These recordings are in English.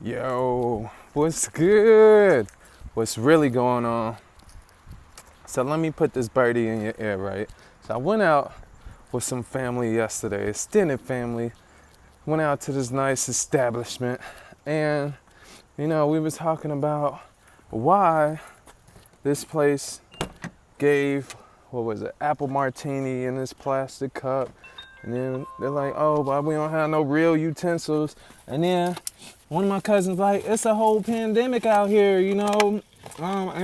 Yo, what's good? What's really going on? So let me put this birdie in your ear, right? So I went out with some family yesterday, extended family. Went out to this nice establishment, and we was talking about why this place gave, what was it, apple martini in this plastic cup. And then they're like, oh, but we don't have no real utensils. And then one of my cousins like, it's a whole pandemic out here, ain't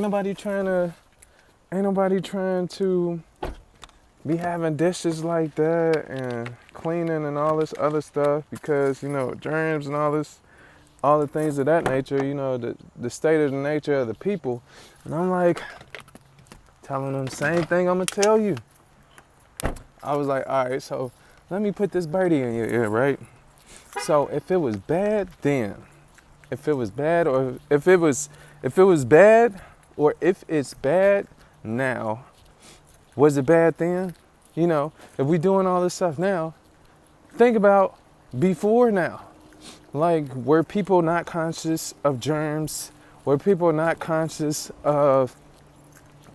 nobody trying to be having dishes like that and cleaning and all this other stuff because, germs and all the things of that nature, the state of the nature of the people. And I'm like, telling them the same thing I'm gonna tell you. I was like, all right, so let me put this birdie in your ear, right? So if it was bad then, if it's bad or if it's bad now, was it bad then? If we doing all this stuff now, think about before now. Like, were people not conscious of germs? Were people not conscious of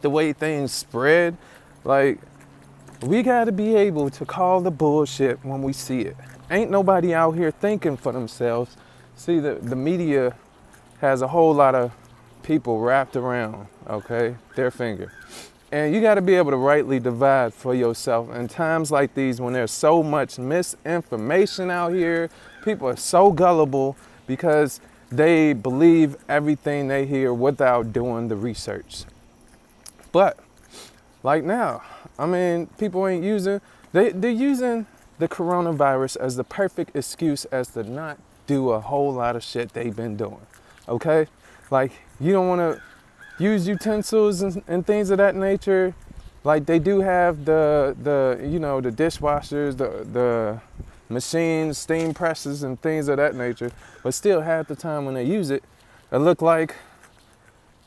the way things spread? Like, we gotta be able to call the bullshit when we see it. Ain't nobody out here thinking for themselves. See, the media has a whole lot of people wrapped around, okay, their finger. And you gotta be able to rightly divide for yourself. In times like these, when there's so much misinformation out here, people are so gullible because they believe everything they hear without doing the research. But like now, people ain't they're using the coronavirus as the perfect excuse as to not do a whole lot of shit they've been doing, okay? Like, you don't want to use utensils and things of that nature. Like, they do have the dishwashers, the machines, steam presses and things of that nature, but still half the time when they use it, it look like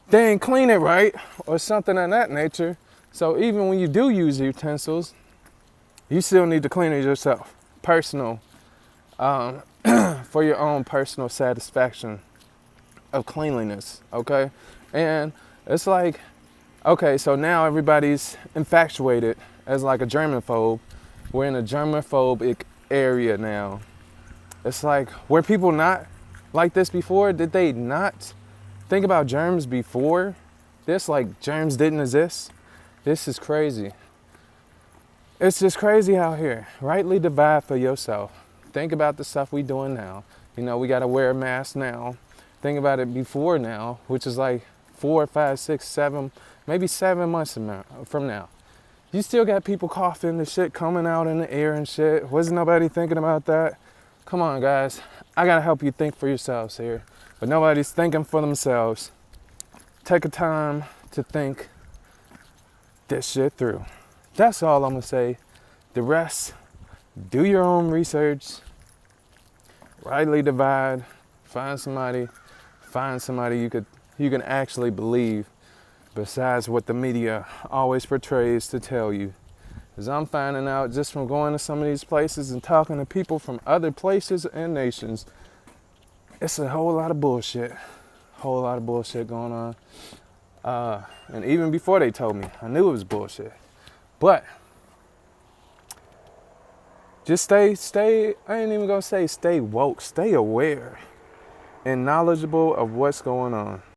they ain't clean it right or something of that nature. So even when you do use utensils, you still need to clean it yourself, personal, for your own personal satisfaction of cleanliness, okay? And it's like, okay, so now everybody's infatuated as like a germaphobe. We're in a germophobic area now. It's like, were people not like this before? Did they not think about germs before this? Like, germs didn't exist? This is crazy. It's just crazy out here. Rightly divide for yourself. Think about the stuff we doing now. We got to wear a mask now. Think about it before now, which is like 4, 5, 6, 7, maybe 7 months from now. You still got people coughing and shit coming out in the air and shit. Wasn't nobody thinking about that? Come on, guys. I got to help you think for yourselves here. But nobody's thinking for themselves. Take a time to think this shit through. That's all I'm gonna say. The rest, do your own research, rightly divide, find somebody you can actually believe besides what the media always portrays to tell you. Because I'm finding out just from going to some of these places and talking to people from other places and nations, it's a whole lot of bullshit. Whole lot of bullshit going on. And even before they told me, I knew it was bullshit. But just stay, I ain't even gonna say stay woke, stay aware and knowledgeable of what's going on.